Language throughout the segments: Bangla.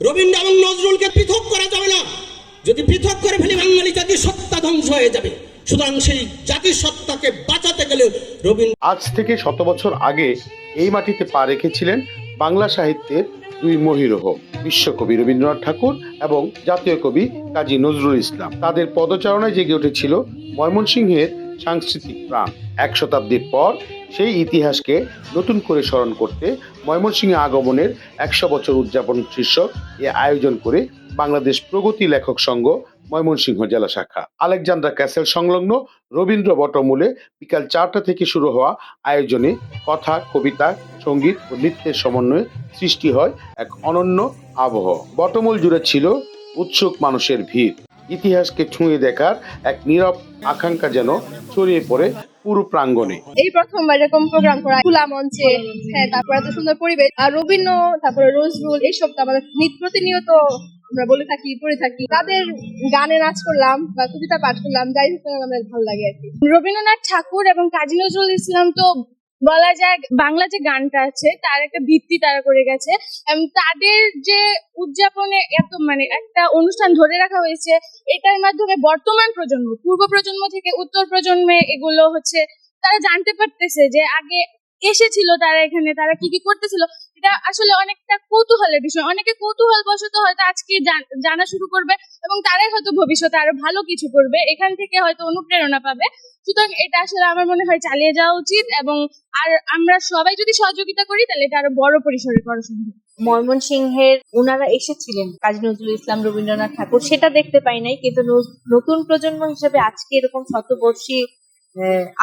রবীন্দ্র এবং নজরুলকে পৃথক করা যাবে না। যদি পৃথক করে ফেলি বাঙালি জাতির সত্তা ধ্বংস হয়ে যাবে। সুতরাং সেই জাতির সত্তাকে বাঁচাতে গেলে রবীন্দ্র আজ থেকে 100 বছর আগে এই মাটিতে পা রেখেছিলেন বাংলা সাহিত্যের দুই মহীরোহ, বিশ্বকবি রবীন্দ্রনাথ ঠাকুর এবং জাতীয় কবি কাজী নজরুল ইসলাম। তাদের পদচারণায় জেগে উঠেছিল ময়মনসিংহের সাংস্কৃতিক প্রাণ। 1 শতাব্দীর পর সেই ইতিহাসকে নতুন করে স্মরণ করতে ময়মনসিংহে আগমনের 100 বছর উদযাপন শীর্ষক এ আয়োজন করে বাংলাদেশ প্রগতি লেখক সংঘ ময়মনসিংহ জেলা শাখা। আলেকজান্দ্রা ক্যাসেল সংলগ্ন রবীন্দ্র বটমূলে বিকাল 4টা থেকে শুরু হওয়া আয়োজনে কথা, কবিতা, সঙ্গীত ও নৃত্যের সমন্বয়ে সৃষ্টি হয় এক অনন্য আবহ। বটমূল জুড়ে ছিল উৎসুক মানুষের ভিড়। ইতিহাসকে ছুঁয়ে দেখার এক নীরব আকাঙ্ক্ষা যেন ছড়িয়ে পড়ে পুরো প্রাঙ্গণে। এই প্রথমবার এরকম প্রোগ্রাম করা খোলা মঞ্চে, হ্যাঁ, তারপর এত সুন্দর পরিবেশ। আর রবীন্দ্র, তারপরে নজরুল, এইসব তো আমাদের প্রতিনিয়ত আমরা বলে থাকি, পড়ে থাকি। তাদের গানে নাচ করলাম বা কবিতা পাঠ করলাম, যাই হোক আমাদের ভালো লাগে আর কি। রবীন্দ্রনাথ ঠাকুর এবং কাজী নজরুল ইসলাম তো বলা যায় বাংলা যে গানটা আছে তার একটা ভিত্তি তারা করে গেছে। তাদের যে উদযাপনে এত একটা অনুষ্ঠান ধরে রাখা হয়েছে, এটার মাধ্যমে বর্তমান প্রজন্ম, পূর্ব প্রজন্ম থেকে উত্তর প্রজন্মে এগুলো হচ্ছে তারা জানতে পারতেছে যে আগে এসেছিল তারা এখানে, তারা কি কি করতেছিল। এটা আসলে অনেকটা কৌতূহলের বিষয়। অনেকে কৌতূহল বশত হয়তো আজকে জানা শুরু করবে এবং তারাই হয়তো ভবিষ্যতে আরো ভালো কিছু করবে, এখান থেকে হয়তো অনুপ্রেরণা পাবে। সুতরাং এটা আসলে আমার মনে হয় চালিয়ে যাওয়া উচিত, এবং আর আমরা সবাই যদি সহযোগিতা করি তাহলে এটা আরো বড় পরিসরে করা সম্ভব। ময়মনসিংহের ওনারা এসেছিলেন, কাজী নজরুল ইসলাম, রবীন্দ্রনাথ ঠাকুর, সেটা দেখতে পাই নাই, কিন্তু নতুন প্রজন্ম হিসেবে আজকে এরকম শতবর্ষী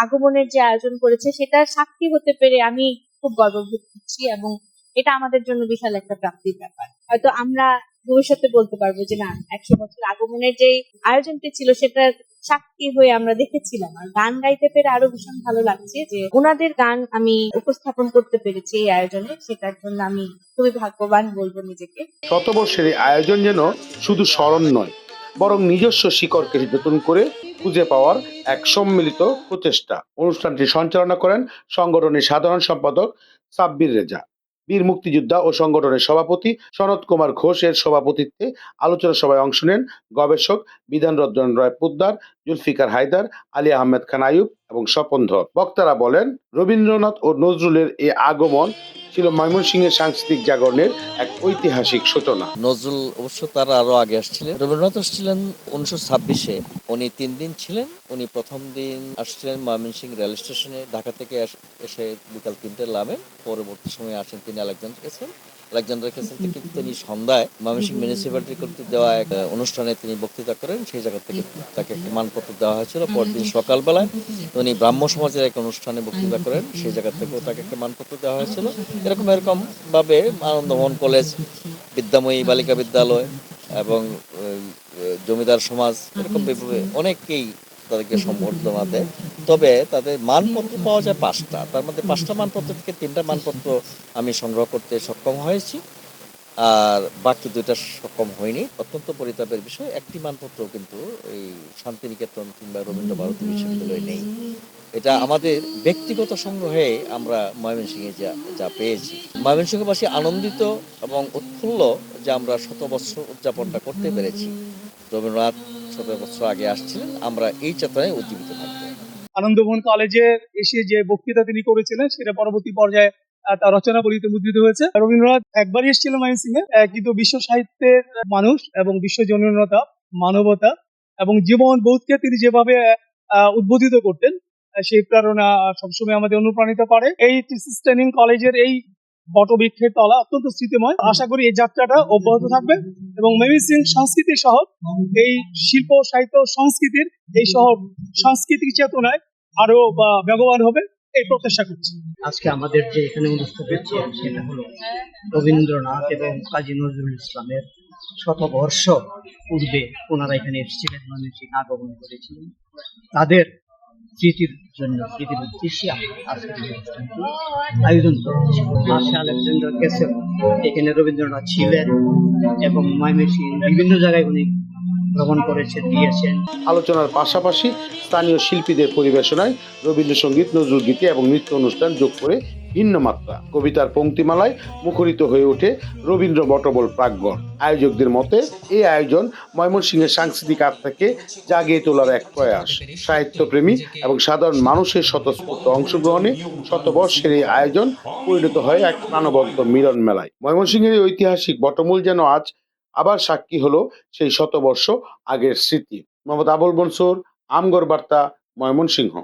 আগমনের যে আয়োজন করেছে সেটার সাক্ষী হতে পেরে আমি খুব গর্ববোধ করছি, এবং এটা আমাদের জন্য বিশাল একটা প্রাপ্তির ব্যাপার। হয়তো আমরা ভবিষ্যতে বলতে পারবো যে না, 100 বছর আগমনের যে আয়োজনটি ছিল সেটার সাক্ষী হয়ে আমরা দেখেছিলাম। আর গান গাইতে পেরে আরো ভীষণ ভালো লাগছে যে ওনাদের গান আমি উপস্থাপন করতে পেরেছি এই আয়োজনে, সেটার জন্য আমি খুবই ভাগ্যবান বলবো নিজেকে। শতবর্ষের এই আয়োজন যেন শুধু স্মরণ নয়, বরং নিজস্ব শিকড়কে নতুন করে খুঁজে পাওয়ার এক সম্মিলিত প্রচেষ্টা। অনুষ্ঠানটি সঞ্চালনা করেন সংগঠনের সাধারণ সম্পাদক সাব্বির রেজা। বীর মুক্তিযোদ্ধা ও সংগঠনের সভাপতি সনৎ কুমার ঘোষ এর সভাপতিত্বে আলোচনা সভায় অংশ নেন গবেষক বিধানরঞ্জন রায় পোদ্দার, জুলফিকার হায়দার, আলী আহমেদ খান আইয়ুব এবং স্বপন ধর। বক্তারা বলেন, রবীন্দ্রনাথ ও নজরুলের এই আগমন ছিল ময়মনসিংহের সাংস্কৃতিক জাগরণের এক ঐতিহাসিক সূচনা। নজরুল অবশ্য তার আরো আগে আসছিলেন। রবীন্দ্রনাথ আসছিলেন 1926-এ। উনি 3 দিন ছিলেন। উনি প্রথম দিন আসছিলেন ময়মনসিংহ রেল স্টেশনে, ঢাকা থেকে এসে বিকাল 3টায় নামেন। পরবর্তী সময়ে আসেন তিনি আলেকজান্ডার ক্যাসেল থেকে তিনি সন্ধ্যায় ময়মনসিংহ মিউনিসিপ্যালিটি কর্তৃক দেওয়া এক অনুষ্ঠানে তিনি বক্তৃতা করেন। সেই জায়গা থেকে তাকে একটি মানপত্র দেওয়া হয়েছিল। পরদিন সকালবেলায় উনি ব্রাহ্ম সমাজের এক অনুষ্ঠানে বক্তৃতা করেন। সেই জায়গা থেকেও তাকে একটা মানপত্র দেওয়া হয়েছিল। এরকম ভাবে আনন্দমোহন কলেজ, বিদ্যাময়ী বালিকা বিদ্যালয় এবং জমিদার সমাজ, এরকম অনেকেই তাদেরকে সম্বর্ধনা দেয়। তবে তাদের মানপত্র পাওয়া যায় 5টা। তার মধ্যে 5টা মানপত্র থেকে 3টা মানপত্র আমি সংগ্রহ করতে সক্ষম হয়েছি, আর বাকি 2টা সক্ষম হয়নি। অত্যন্ত পরিতাপের বিষয়, একটি মানপত্র কিন্তু এই শান্তিনিকেতন কিংবা রবীন্দ্র ভারতী বিশ্ববিদ্যালয়ে নেই। এটা আমাদের ব্যক্তিগত সংগ্রহে আমরা ময়মনসিংহে যা পেয়েছি। ময়মনসিংহবাসী আনন্দিত এবং উৎফুল্ল যে আমরা 100 বছর উদযাপনটা করতে পেরেছি। রবীন্দ্রনাথ 100 বছর আগে আসছিলেন, আমরা এই চেতনায় উজ্জীবিত থাকবো। আনন্দমোহন কলেজে এসে যে বক্তৃতা তিনি করেছিলেন সেটা পরবর্তী পর্যায়ে তার রচনাবলিতে মুদ্রিত হয়েছে। রবীন্দ্রনাথ একবারই এসেছিলেন ময়মনসিংহে, কিন্তু বিশ্ব সাহিত্যের মানুষ এবং বিশ্ব জনীনতা, মানবতা এবং জীবন বোধকে তিনি যেভাবে উদ্বোধিত করতেন, সেই প্রেরণা সবসময় আমাদের অনুপ্রাণিত করে। এই থিসিস ট্রেনিং কলেজের এই বটবৃক্ষের তলা অত্যন্ত স্মৃতিময়। আশা করি এই যাত্রাটা অব্যাহত থাকবে এবং ময়মনসিংহ সংস্কৃতি শহর, এই শিল্প সাহিত্য সংস্কৃতির এই শহর সাংস্কৃতিক চেতনায় আরো বেগবান হবে, এই প্রত্যাশা করছি। আজকে আমাদের যে এখানে অনুষ্ঠিত হচ্ছে সেটা হলো রবীন্দ্রনাথ এবং কাজী নজরুল ইসলামের 100 বর্ষ পূর্বে ওনারা এখানে এসেছিলেন, ময়মনসিংহ আগমন করেছিলেন। তাদের স্মৃতির জন্য, স্মৃতির উদ্দেশ্যে আজকের এই অনুষ্ঠানটি আয়োজন করেছি। পাশে আলেকজান্ডার ক্যাসেল, এখানে রবীন্দ্রনাথ ছিলেন এবং ময়মনসিংহ বিভিন্ন জায়গায় উনি ভ্রমণ করেছেন, দিয়েছেন। আলোচনার পাশাপাশি স্থানীয় শিল্পীদের পরিবেশনায় রবীন্দ্রসঙ্গীত, নজরুল গীতি এবং নৃত্য অনুষ্ঠান যোগ করে ভিন্ন মাত্রা। কবিতার পংক্তিমালায় মুখরিত হয়ে ওঠে রবীন্দ্র বটবল প্রাঙ্গণ। আয়োজকদের মতে এই আয়োজন ময়মনসিংহের সাংস্কৃতিক আত্মাকে জাগিয়ে তোলার এক প্রয়াস। সাহিত্যপ্রেমী এবং সাধারণ মানুষের স্বতঃস্ফূর্ত অংশগ্রহণে শতবর্ষের এই আয়োজন পরিণত হয় এক প্রাণবন্ত মিলন মেলায়। ময়মনসিংহের এই ঐতিহাসিক বটমূল যেন আজ আবার সাক্ষী হলো সেই শতবর্ষ আগের স্মৃতি। মোহাম্মদ আবুল মনসুর, আমগর বার্তা, ময়মনসিংহ।